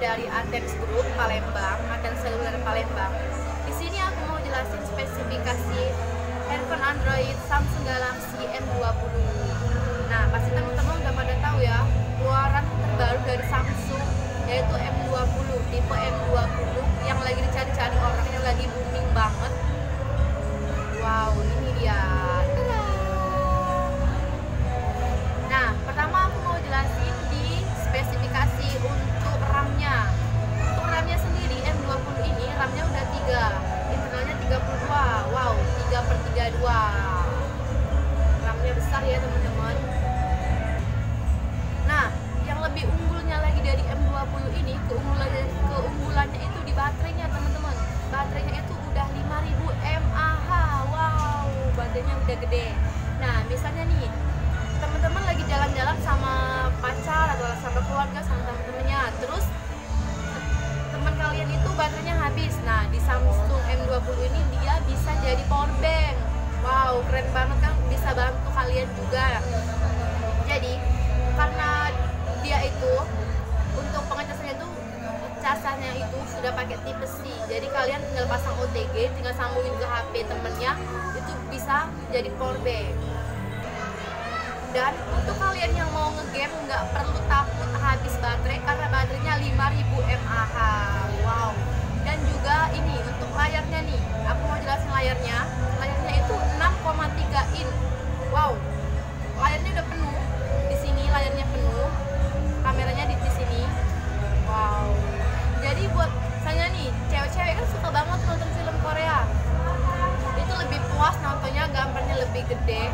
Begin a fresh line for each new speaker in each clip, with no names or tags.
dari Athens Group Palembang, Athens Seluler Palembang. Di sini aku mau jelasin spesifikasi handphone Android Samsung Galaxy M20. Nah, pasti teman-teman udah pada tahu ya, keluaran terbaru dari Samsung yaitu M20, tipe M20 yang lagi dicari-cari orang, yang lagi booming banget. Wow, ini dia. Nah, pertama aku mau jelasin di spesifikasi untuk RAM-nya. Untuk RAM-nya sendiri M20 ini RAM-nya udah 3, internalnya 32. Wow, 3/32. RAM-nya besar ya teman-teman. Nah, yang lebih unggulnya lagi dari M20 ini, keunggulannya itu di baterainya teman-teman. Baterainya itu udah 5000 mAh. Wow, baterainya udah gede. Nah, misalnya nih teman-teman lagi jalan-jalan sama pacar atau sama keluarga, sama teman-temannya, terus teman kalian itu baterainya habis. Nah, di Samsung M20 ini dia bisa jadi power bank. Wow, keren banget kan, bisa bantu kalian juga. Jadi karena dia itu untuk pengecasannya itu casannya itu sudah pakai tipe C, jadi kalian tinggal pasang OTG, tinggal sambungin ke HP temennya, itu bisa jadi power bank. Dan untuk kalian yang mau ngegame nggak perlu takut habis baterai karena baterainya 5000 mAh. Wow. Dan juga ini untuk layarnya nih, aku mau jelasin layarnya. Layarnya itu 6,3 in. Wow. Layarnya udah penuh. Di sini layarnya penuh. Kameranya di sini. Wow. Jadi buat saya nih, cewek-cewek kan suka banget nonton film Korea. Itu lebih puas nontonnya, gambarnya lebih gede.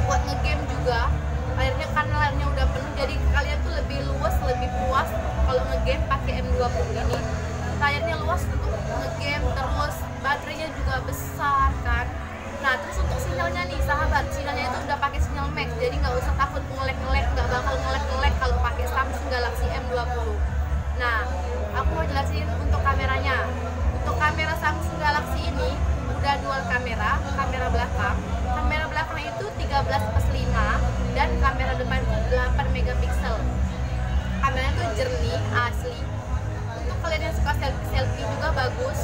Buat ngegame juga, layarnya karena layarnya udah penuh, jadi kalian tuh lebih luas, lebih puas kalau ngegame pakai M20 ini. Layarnya luas untuk ngegame, terus baterainya juga besar kan. Nah, terus untuk sinyalnya nih sahabat, sinyalnya itu udah pakai sinyal Max, jadi nggak usah takut ngelek-ngelek, nggak bakal ngelek-ngelek kalau pakai Samsung Galaxy M20. Nah, aku mau jelasin untuk kameranya. Untuk kamera Samsung Galaxy ini udah dual kamera, kamera belakang. Kamera belakang itu 13+5 dan kamera depan 8 megapiksel. Kameranya tuh jernih, asli. Untuk kalian yang suka selfie juga bagus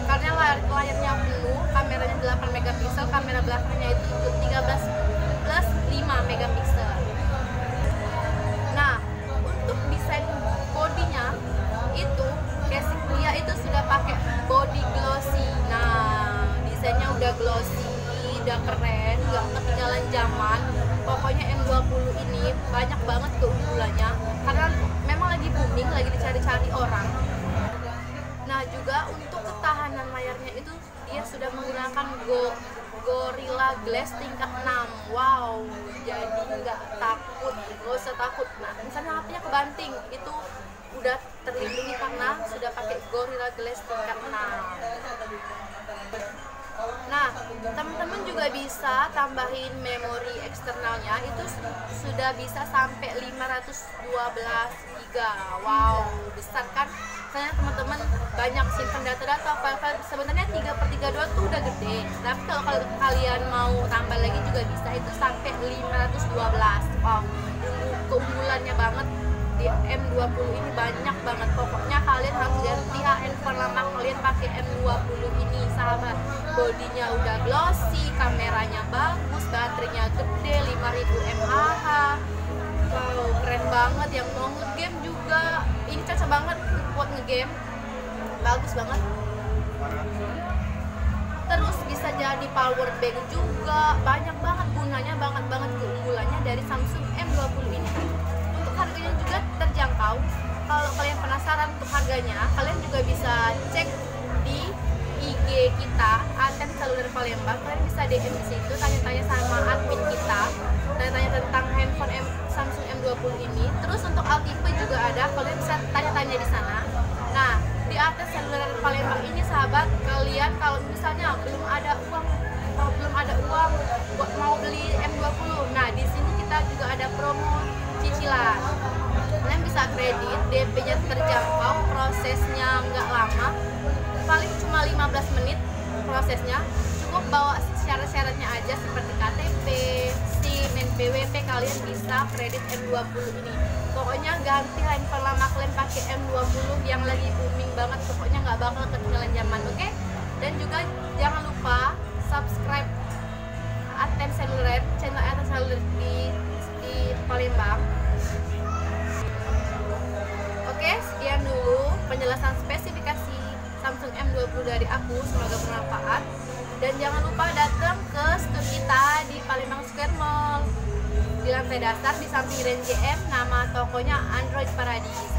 karena layarnya penuh, kameranya 8 megapiksel, kamera belakangnya itu 13+5 megapiksel. Nah, untuk desain bodinya itu casing dia itu sudah pakai body glossy. Nah, desainnya udah glossy, udah keren, nggak ketinggalan zaman. Pokoknya M20 ini banyak banget keunggulannya karena memang lagi booming, lagi dicari-cari orang. Nah, juga untuk ketahanan layarnya itu dia sudah menggunakan Gorilla Glass tingkat 6. Wow, jadi nggak takut, nggak usah takut. Nah, misalnya HP-nya kebanting, itu udah terlindungi karena sudah pakai Gorilla Glass tingkat 6. Nah, teman-teman juga bisa tambahin memori eksternalnya, itu sudah bisa sampai 512 GB. Wow, besar kan? Misalnya teman-teman banyak simpan data-data, file-file, sebenarnya 3/32 tuh udah gede. Tapi kalau kalian mau tambah lagi juga bisa, itu sampai 512. Wow, keunggulannya banget di M20 ini banyak banget. Pokoknya kalian harus ganti handphone lama kalian pakai M20 ini sahabat. Bodinya udah glossy, kameranya bagus, baterainya gede, 5000 mAh. Wow, keren banget. Yang mau ngegame juga ini cocok banget buat ngegame, bagus banget. Terus bisa jadi power bank juga, banyak banget gunanya, banget keunggulannya dari Samsung M20 ini. Untuk harganya juga terjangkau. Kalau kalian penasaran untuk harganya, kalian juga bisa cek di IG kita, Athens Seluler Palembang. Kalian bisa DM di situ, tanya-tanya sama admin kita, tanya-tanya tentang handphone Samsung M20 ini. Terus untuk Altipe juga ada, kalian bisa tanya-tanya di sana. Nah, di Athens Seluler Palembang ini sahabat, kalian kalau misalnya belum ada uang buat mau beli M20, nah di sini kita juga ada promo cicilan. Kalian bisa kredit, DP-nya terjangkau, prosesnya nggak lama, paling cuma 15 menit prosesnya. Cukup bawa syarat-syaratnya aja seperti KTP, SIM, PWP kalian bisa kredit M20 ini. Pokoknya ganti handphone lama kalian pakai M20 yang lagi booming banget, pokoknya nggak bakal ketinggalan zaman, oke? Dan juga jangan lupa subscribe Aten Seluler, channel Aten Seluler di Palembang. Oke, sekian dulu penjelasan spesifikasi Samsung M20 dari aku, semoga bermanfaat. Dan jangan lupa datang ke store kita di Palembang Square Mall di lantai dasar di samping Grand JM, nama tokonya Android Paradise.